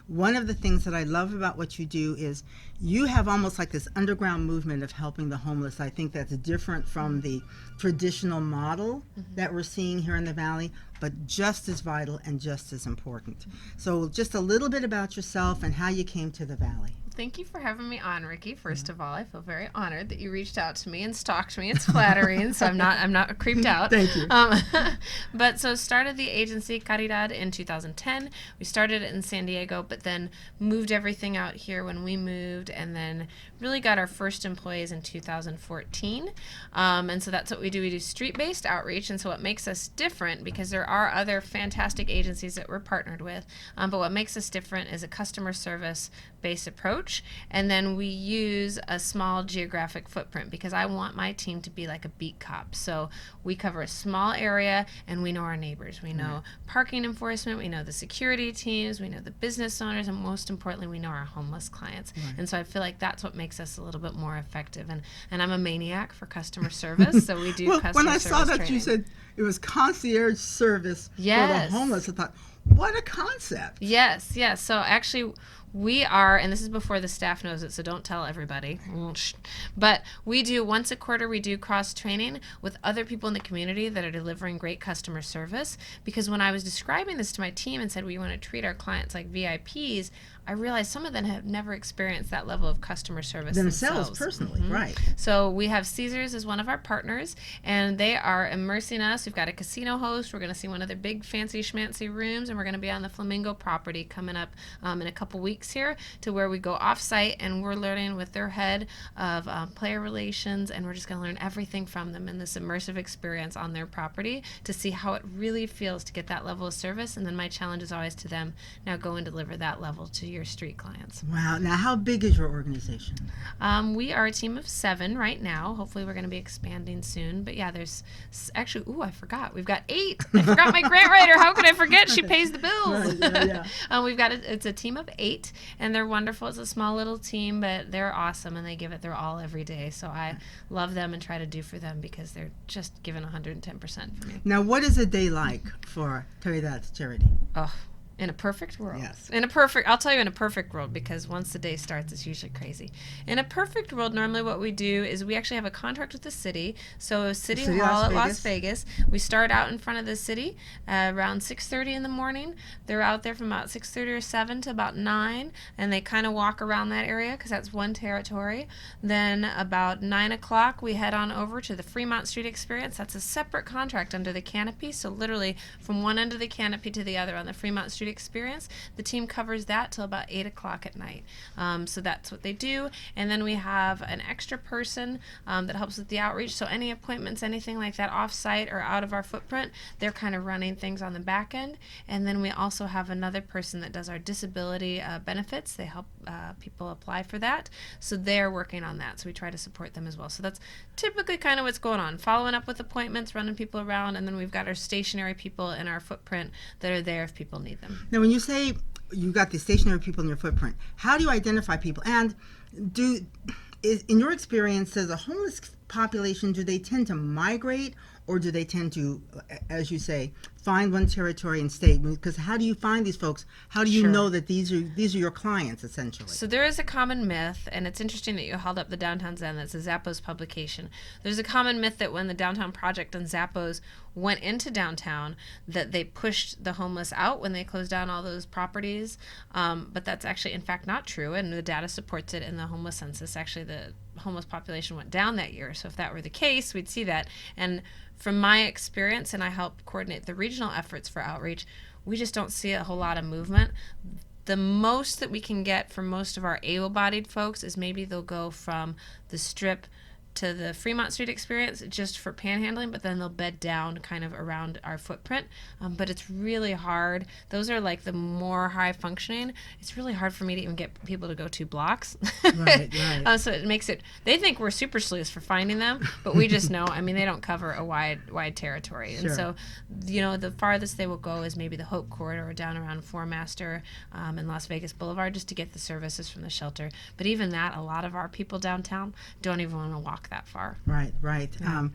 one of the things that I love about what you do is you have almost like this underground movement of helping the homeless. I think that's different from the traditional model that we're seeing here in the Valley, but just as vital and just as important. So just a little bit about yourself and how you came to the Valley. Thank you for having me on, Rikki. First of all, I feel very honored that you reached out to me and stalked me. It's flattering, so I'm not creeped out. Thank you. But so started the agency Caridad in 2010. We started it in San Diego, but then moved everything out here when we moved, and then really got our first employees in 2014. And so that's what we do. We do street-based outreach, and so what makes us different, because there are other fantastic agencies that we're partnered with, but what makes us different is a customer service-based approach. And then we use a small geographic footprint, because I want my team to be like a beat cop. So we cover a small area and we know our neighbors. We know parking enforcement, we know the security teams, we know the business owners, and most importantly, we know our homeless clients. And so I feel like that's what makes us a little bit more effective. And I'm a maniac for customer service, so we do customer service when I saw that training. You said it was concierge service for the homeless, I thought, what a concept. Yes. So actually, we are, and this is before the staff knows it, so don't tell everybody, but we do once a quarter, we do cross training with other people in the community that are delivering great customer service. Because when I was describing this to my team and said we want to treat our clients like VIPs, I realized some of them have never experienced that level of customer service themselves. Personally, right. So we have Caesars as one of our partners, and they are immersing us. We've got a casino host. We're going to see one of their big fancy schmancy rooms, and We're going to be on the Flamingo property coming up in a couple weeks here, to where we go off-site and we're learning with their head of player relations, and we're just going to learn everything from them in this immersive experience on their property to see how it really feels to get that level of service. And then my challenge is always to them, now go and deliver that level to your street clients. Wow. Now, how big is your organization? We are a team of 7 right now. Hopefully we're going to be expanding soon. But yeah, there's actually, I forgot. We've got 8. I forgot my grant writer. How could I forget? She pays the bills. Right, yeah. We've got it's a team of 8, and they're wonderful. It's a small little team, but they're awesome, and they give it their all every day. So I love them and try to do for them, because they're just giving 110% for me. Now, what is a day like for Caridad charity? Oh, in a perfect world. Yes. I'll tell you in a perfect world, because once the day starts, it's usually crazy. In a perfect world, normally what we do is we actually have a contract with the city. So City Hall at Las Vegas. We start out in front of the city around 6:30 in the morning. They're out there from about 6:30 or 7 to about 9, and they kind of walk around that area because that's one territory. Then about 9 o'clock, we head on over to the Fremont Street Experience. That's a separate contract under the canopy. So literally from one end of the canopy to the other on the Fremont Street Experience, the team covers that till about 8 o'clock at night. So that's what they do. And then we have an extra person that helps with the outreach. So any appointments, anything like that off-site or out of our footprint, they're kind of running things on the back end. And then we also have another person that does our disability benefits. They help people apply for that. So they're working on that. So we try to support them as well. So that's typically kind of what's going on. Following up with appointments, running people around, and then we've got our stationary people in our footprint that are there if people need them. Now, when you say you got the stationary people in your footprint, how do you identify people? And in your experience, does the homeless population, do they tend to migrate, or do they tend to, as you say, find one territory and stay? Because how do you find these folks? How do you know that these are your clients, essentially? So there is a common myth, and it's interesting that you held up the Downtown Zen. That's a Zappos publication. There's a common myth that when the Downtown Project and Zappos went into downtown, that they pushed the homeless out when they closed down all those properties. But that's actually, in fact, not true, and the data supports it in the homeless census. Actually, the homeless population went down that year. So if that were the case, we'd see that. And from my experience, and I help coordinate the regional efforts for outreach, we just don't see a whole lot of movement. The most that we can get from most of our able-bodied folks is maybe they'll go from the Strip to the Fremont Street Experience just for panhandling, but then they'll bed down kind of around our footprint. But it's really hard. Those are like the more high functioning. It's really hard for me to even get people to go 2 blocks. Right. So it makes it, they think we're super sleuths for finding them, but we just know, I mean, they don't cover a wide territory. Sure. And so, you know, the farthest they will go is maybe the Hope Corridor down around Four Master and Las Vegas Boulevard just to get the services from the shelter. But even that, a lot of our people downtown don't even want to walk that far. Right. Yeah.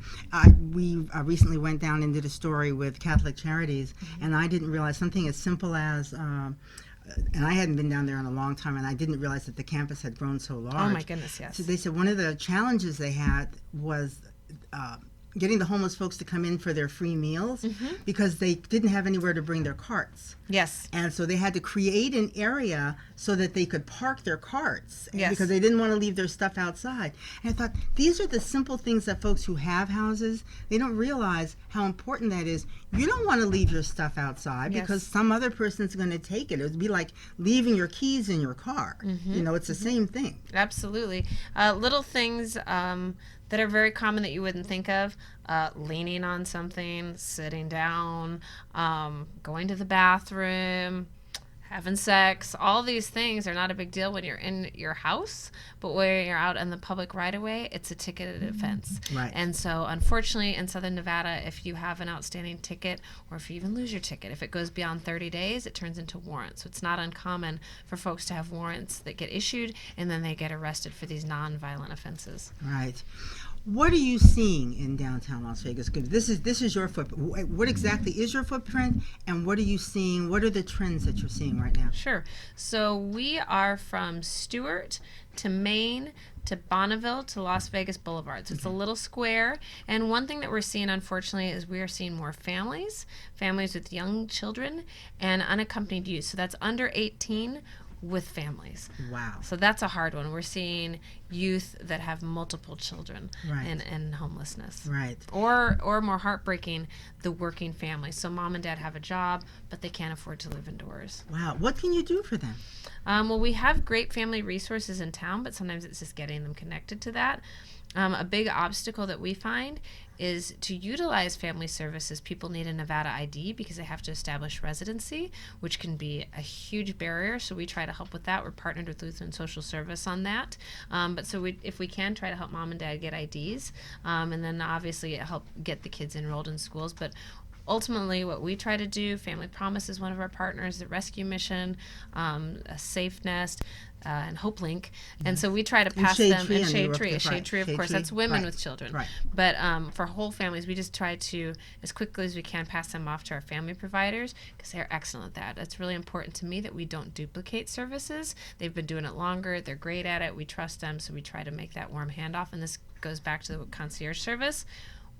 We recently went down and did a story with Catholic Charities, and I didn't realize something as simple as, and I hadn't been down there in a long time, and I didn't realize that the campus had grown so large. Oh my goodness, yes. So they said one of the challenges they had was getting the homeless folks to come in for their free meals because they didn't have anywhere to bring their carts. Yes. And so they had to create an area so that they could park their carts because they didn't want to leave their stuff outside. And I thought, these are the simple things that folks who have houses, they don't realize how important that is. You don't want to leave your stuff outside because some other person's going to take it. It would be like leaving your keys in your car. You know, it's the same thing. Absolutely. Little things that are very common that you wouldn't think of, leaning on something, sitting down, going to the bathroom, having sex. All these things are not a big deal when you're in your house, but when you're out in the public right-of-way, it's a ticketed offense. Right. And so, unfortunately, in Southern Nevada, if you have an outstanding ticket, or if you even lose your ticket, if it goes beyond 30 days, it turns into warrants. So it's not uncommon for folks to have warrants that get issued, and then they get arrested for these non-violent offenses. Right. What are you seeing in downtown Las Vegas? This is your footprint. What exactly is your footprint, and what are you seeing? What are the trends that you're seeing right now? Sure. So we are from Stewart to Maine to Bonneville to Las Vegas Boulevard. So it's a little square. And one thing that we're seeing, unfortunately, is we are seeing more families with young children, and unaccompanied youth. So that's under 18. with families. Wow. So that's a hard one. We're seeing youth that have multiple children Right. and homelessness. Right. Or more heartbreaking, the working family. So mom and dad have a job, but they can't afford to live indoors. Wow. What can you do for them? Well, we have great family resources in town, but sometimes it's just getting them connected to that. A big obstacle that we find is to utilize family services. People need a Nevada ID because they have to establish residency, which can be a huge barrier. So we try to help with that. We're partnered with Lutheran Social Service on that. If we can, try to help mom and dad get IDs, and then obviously help get the kids enrolled in schools. But ultimately, what we try to do, Family Promise is one of our partners, the Rescue Mission, a Safe Nest, and Hope Link. And so we try to pass them, and Shade Tree, of course, that's women with children. Right. But for whole families, we just try to, as quickly as we can, pass them off to our family providers because they're excellent at that. It's really important to me that we don't duplicate services. They've been doing it longer. They're great at it. We trust them, so we try to make that warm handoff. And this goes back to the concierge service.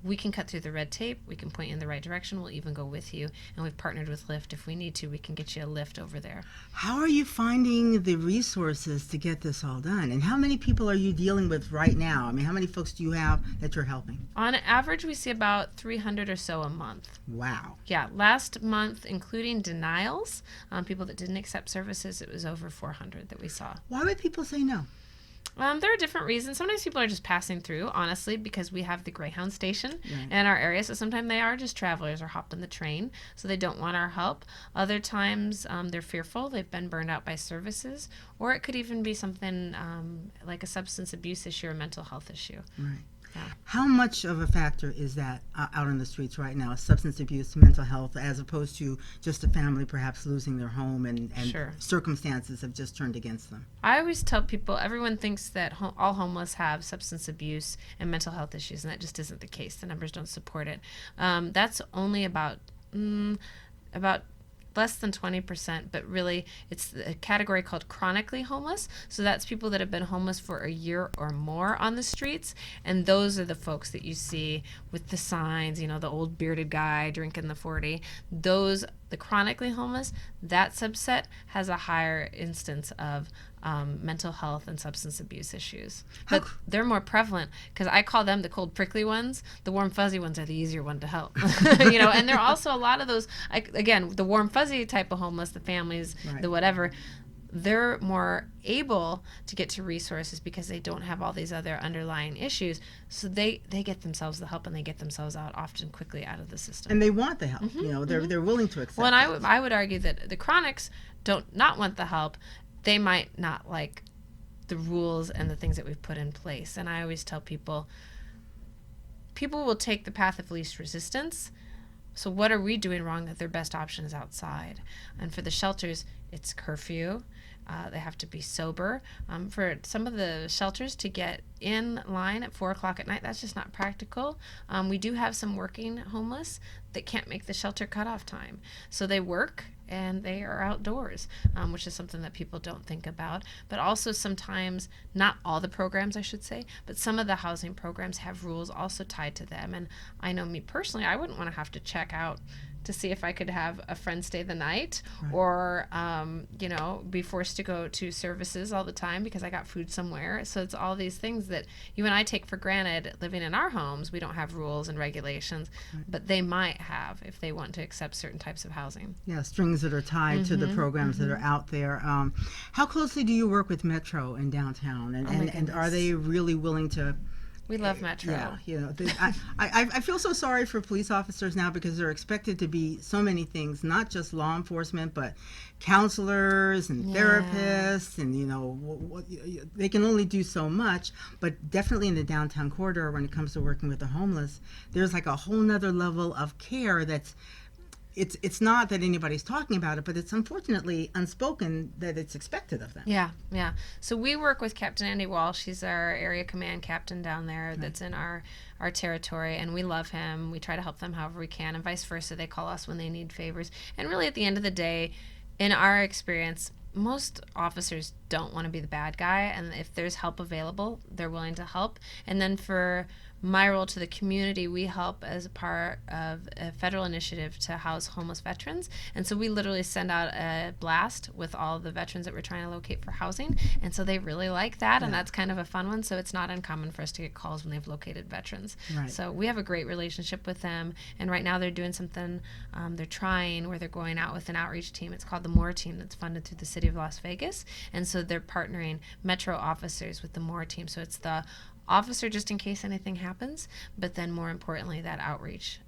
We can cut through the red tape. We can point you in the right direction. We'll even go with you. And we've partnered with Lyft. If we need to, we can get you a lift over there. How are you finding the resources to get this all done? And how many people are you dealing with right now? I mean, how many folks do you have that you're helping? On average, we see about 300 or so a month. Wow. Yeah, last month, including denials, people that didn't accept services, it was over 400 that we saw. Why would people say no? There are different reasons. Sometimes people are just passing through, honestly, because we have the Greyhound station in our area. So sometimes they are just travelers or hopped on the train, so they don't want our help. Other times they're fearful. They've been burned out by services. Or it could even be something like a substance abuse issue or a mental health issue. Right. Yeah. How much of a factor is that out on the streets right now? Substance abuse, mental health, as opposed to just a family perhaps losing their home and Sure. circumstances have just turned against them? I always tell people, everyone thinks that all homeless have substance abuse and mental health issues, and that just isn't the case. The numbers don't support it. That's only about less than 20%, but really it's a category called chronically homeless. So that's people that have been homeless for a year or more on the streets. And those are the folks that you see with the signs, the old bearded guy drinking the 40. The chronically homeless, that subset has a higher instance of mental health and substance abuse issues. But they're more prevalent because I call them the cold prickly ones. The warm fuzzy ones are the easier one to help. And there are also a lot of those, again, the warm fuzzy type of homeless, the families, Right. the whatever, they're more able to get to resources because they don't have all these other underlying issues. So they get themselves the help and they get themselves out often quickly out of the system. And they want the help. They're willing to accept. Well, and it. I would argue that the chronics don't not want the help. They might not like the rules and the things that we've put in place. And I always tell people will take the path of least resistance. So what are we doing wrong that their best option is outside? And for the shelters, it's curfew. They have to be sober. For some of the shelters to get in line at 4 o'clock at night, that's just not practical. We do have some working homeless that can't make the shelter cutoff time. So they work and they are outdoors, which is something that people don't think about. But also sometimes, not all the programs, I should say, but some of the housing programs have rules also tied to them. And I know me personally, I wouldn't want to have to check out to see if I could have a friend stay the night, or be forced to go to services all the time because I got food somewhere. So it's all these things that you and I take for granted living in our homes. We don't have rules and regulations, but they might have if they want to accept certain types of housing. Yeah, strings that are tied to the programs that are out there. How closely do you work with Metro and downtown? And are they really willing to... We love Metro. Yeah, I feel so sorry for police officers now because they're expected to be so many things, not just law enforcement, but counselors and therapists, and they can only do so much. But definitely in the downtown corridor, when it comes to working with the homeless, there's like a whole nother level of care that's. It's not that anybody's talking about it, but it's unfortunately unspoken that it's expected of them. Yeah. So we work with Captain Andy Walsh. He's our area command captain down there that's in our territory, and we love him. We try to help them however we can, and vice versa. They call us when they need favors. And really at the end of the day, in our experience, most officers don't want to be the bad guy, and if there's help available, they're willing to help. And then for my role to the community, we help as a part of a federal initiative to house homeless veterans. And so we literally send out a blast with all the veterans that we're trying to locate for housing. And so they really like that, and that's kind of a fun one. So it's not uncommon for us to get calls when they've located veterans. Right. So we have a great relationship with them. And right now they're doing something, they're trying where they're going out with an outreach team. It's called the MORE team, that's funded through the city of Las Vegas. And so they're partnering Metro officers with the MORE team. So it's the officer just in case anything happens, but then more importantly, that outreach,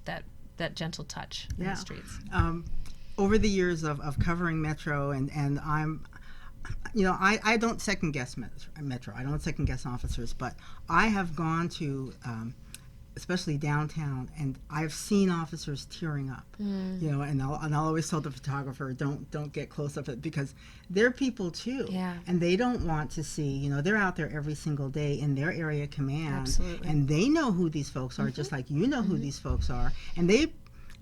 that gentle touch in the streets. Over the years of covering Metro, and I'm, I don't second guess Metro. I don't second guess officers, but I have gone to, especially downtown, and I've seen officers tearing up. And I'll always tell the photographer, don't get close up, because they're people too, and they don't want to see. They're out there every single day in their area command, Absolutely. and they know who these folks are, just like who these folks are, and they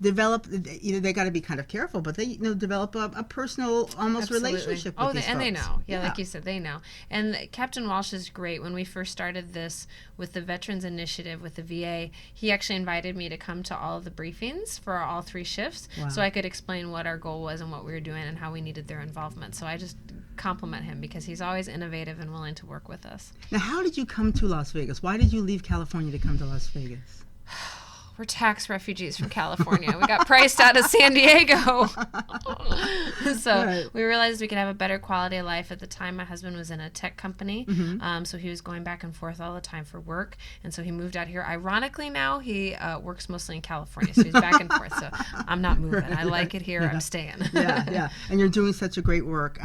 develop. They got to be kind of careful, but they develop a personal almost relationship with these folks. They know. Like you said, they know. And Captain Walsh is great. When we first started this with the Veterans Initiative with the VA, he actually invited me to come to all of the briefings for all 3 shifts, so I could explain what our goal was and what we were doing and how we needed their involvement. So I just compliment him because he's always innovative and willing to work with us. Now, how did you come to Las Vegas? Why did you leave California to come to Las Vegas? We're tax refugees from California. We got priced out of San Diego. So we realized we could have a better quality of life. At the time, my husband was in a tech company, so he was going back and forth all the time for work, and so he moved out here. Ironically, now he works mostly in California, so he's back and forth. So I'm not moving. I like it here. I'm staying. And you're doing such a great work.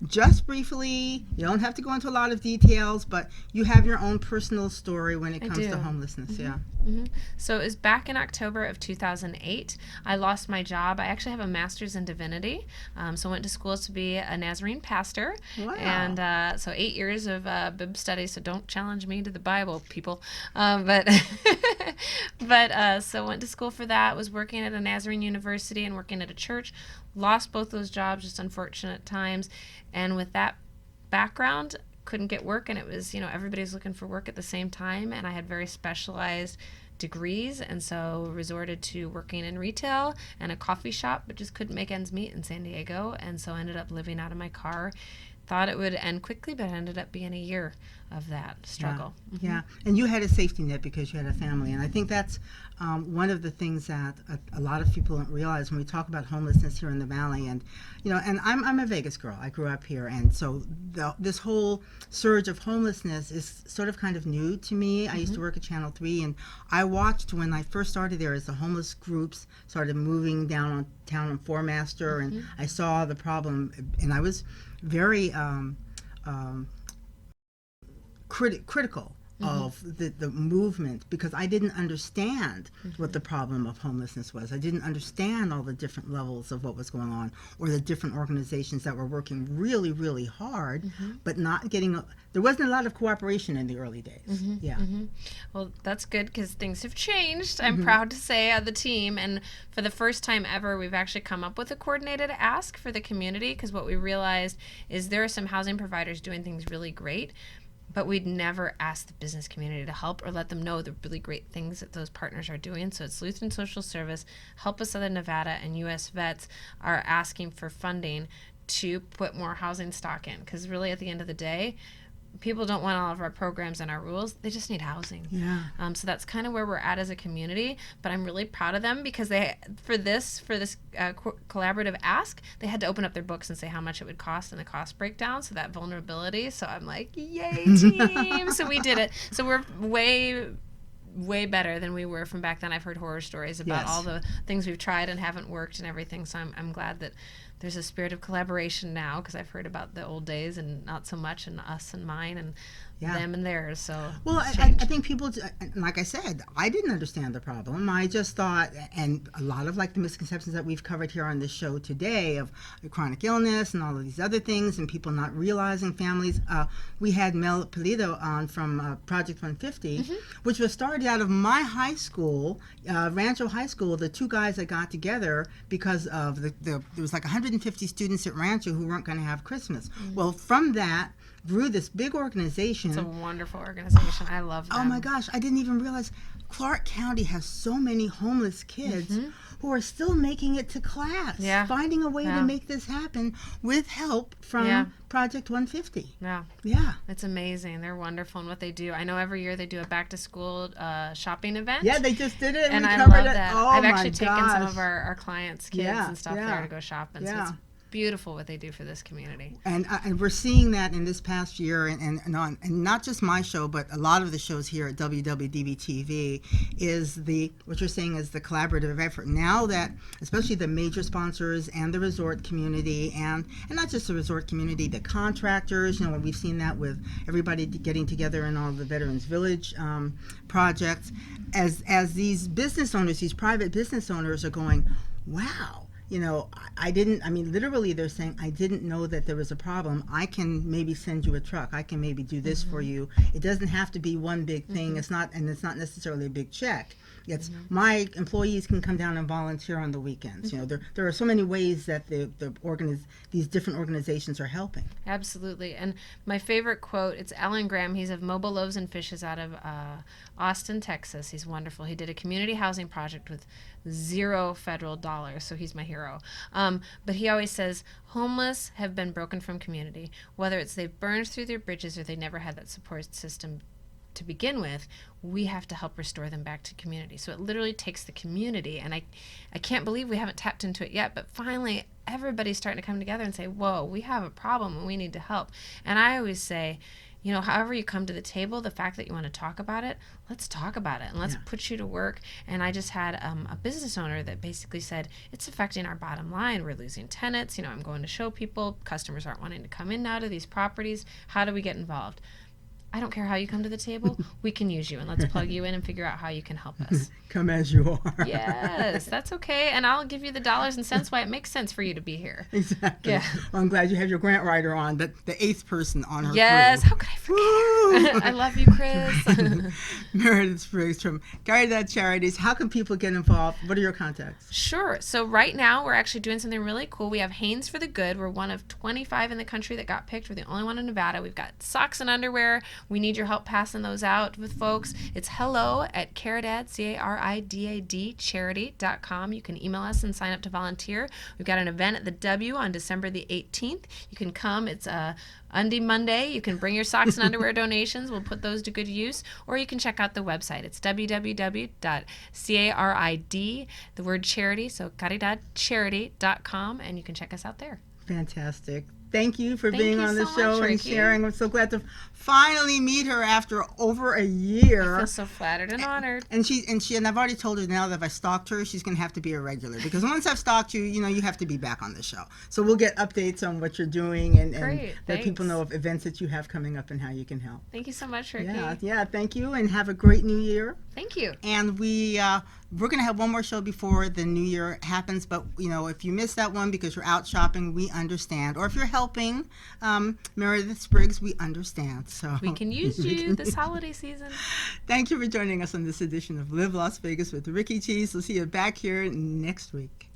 Just briefly, you don't have to go into a lot of details, but you have your own personal story when it comes to homelessness. So it was back in October of 2008. I lost my job. I actually have a master's in divinity, so I went to school to be a Nazarene pastor. Wow. And so 8 years of Bib study, so don't challenge me to the Bible, people. But so went to school for that, was working at a Nazarene university and working at a church. Lost both those jobs, just unfortunate times. And with that background, couldn't get work, and it was, everybody's looking for work at the same time, and I had very specialized degrees, and so resorted to working in retail and a coffee shop, but just couldn't make ends meet in San Diego, and so ended up living out of my car. Thought it would end quickly, but it ended up being a year of that struggle. And you had a safety net because you had a family, and I think that's one of the things that a lot of people don't realize when we talk about homelessness here in the Valley. And and I'm a Vegas girl. I grew up here, and so this whole surge of homelessness is sort of kind of new to me. I used to work at Channel 3, and I watched when I first started there as the homeless groups started moving downtown on Fourmaster, and I saw the problem, and I was very critical of the movement, because I didn't understand what the problem of homelessness was. I didn't understand all the different levels of what was going on, or the different organizations that were working really, really hard, but not getting there wasn't a lot of cooperation in the early days. Well, that's good, because things have changed. I'm proud to say, the team, and for the first time ever, we've actually come up with a coordinated ask for the community, because what we realized is there are some housing providers doing things really great, but we'd never ask the business community to help or let them know the really great things that those partners are doing. So it's Lutheran Social Service, Help Us Southern Nevada, and U.S. Vets are asking for funding to put more housing stock in, because really at the end of the day, people don't want all of our programs and our rules. They just need housing. So that's kind of where we're at as a community. But I'm really proud of them, because they, for this collaborative ask, they had to open up their books and say how much it would cost and the cost breakdown. So that vulnerability. So I'm like, yay, team! So we did it. So we're way better than we were from back then. I've heard horror stories about all the things we've tried and haven't worked and everything. So I'm glad that there's a spirit of collaboration now, because I've heard about the old days and not so much, and us and mine and them and theirs. So I think people, like I said, I didn't understand the problem. I just thought, and a lot of the misconceptions that we've covered here on this show today of chronic illness and all of these other things, and people not realizing families. We had Mel Pulido on from Project 150, which was started out of my high school, Rancho High School. The two guys that got together because of there was 150 students at Rancho who weren't going to have Christmas. Well, from that, grew this big organization. It's a wonderful organization. I love them. Oh my gosh, I didn't even realize Clark County has so many homeless kids who are still making it to class, finding a way to make this happen with help from Project 150. Yeah. It's amazing. They're wonderful in what they do. I know every year they do a back-to-school shopping event. Yeah, they just did it. And I covered love it. that. Oh, I've my actually taken some gosh. of our clients' kids and stuff there to go shopping. So it's beautiful what they do for this community. And we're seeing that in this past year, and not just my show, but a lot of the shows here at WWDB TV is what you're saying is the collaborative effort. Now that, especially the major sponsors and the resort community, and not just the resort community, the contractors, we've seen that with everybody getting together in all the Veterans Village projects, as these business owners, these private business owners are going, wow. Literally they're saying, I didn't know that there was a problem. I can maybe send you a truck. I can maybe do this for you. It doesn't have to be one big thing. It's not necessarily a big check. It's my employees can come down and volunteer on the weekends. There are so many ways that these different organizations are helping. Absolutely. And my favorite quote, it's Alan Graham. He's of Mobile Loaves and Fishes out of Austin, Texas. He's wonderful. He did a community housing project with $0 federal dollars, so he's my hero. But he always says, homeless have been broken from community, whether it's they've burned through their bridges or they never had that support system to begin with. We have to help restore them back to community. So it literally takes the community, and I can't believe we haven't tapped into it yet, but finally everybody's starting to come together and say, whoa, we have a problem and we need to help. And I always say, however you come to the table, the fact that you want to talk about it, let's talk about it and let's put you to work. And I just had a business owner that basically said, it's affecting our bottom line. We're losing tenants. I'm going to show people, customers aren't wanting to come in now to these properties. How do we get involved? I don't care how you come to the table. We can use you, and let's plug you in and figure out how you can help us. Come as you are. Yes, that's okay. And I'll give you the dollars and cents why it makes sense for you to be here. Exactly. Yeah. Well, I'm glad you have your grant writer on, the eighth person on her Yes. crew. How could I forget? I love you, Chris. Meredith Spriggs from Caridad Charities. How can people get involved? What are your contacts? Sure. So right now we're actually doing something really cool. We have Hanes for the Good. We're one of 25 in the country that got picked. We're the only one in Nevada. We've got socks and underwear. We need your help passing those out with folks. It's hello@Caridad, Caridad charity.com. You can email us and sign up to volunteer. We've got an event at the W on December the 18th. You can come. It's Undy Monday. You can bring your socks and underwear donations. We'll put those to good use. Or you can check out the website. It's www.carid, the word charity, so caridadcharity.com, and you can check us out there. Fantastic. Thank you for Thank being you on the so show much, and Rikki. sharing. I'm so glad to finally meet her after over a year. I feel so flattered and honored. And I've already told her now that if I stalked her, she's going to have to be a regular, because once I've stalked you, you have to be back on the show. So we'll get updates on what you're doing and let people know of events that you have coming up and how you can help. Thank you so much, Rikki. Yeah, thank you, and have a great new year. Thank you. And we're going to have one more show before the new year happens, but if you missed that one because you're out shopping, we understand. Or if you're helping Merideth Spriggs, we understand. So We can use you this holiday season. Thank you for joining us on this edition of Live Las Vegas with Rikki Cheese. We'll see you back here next week.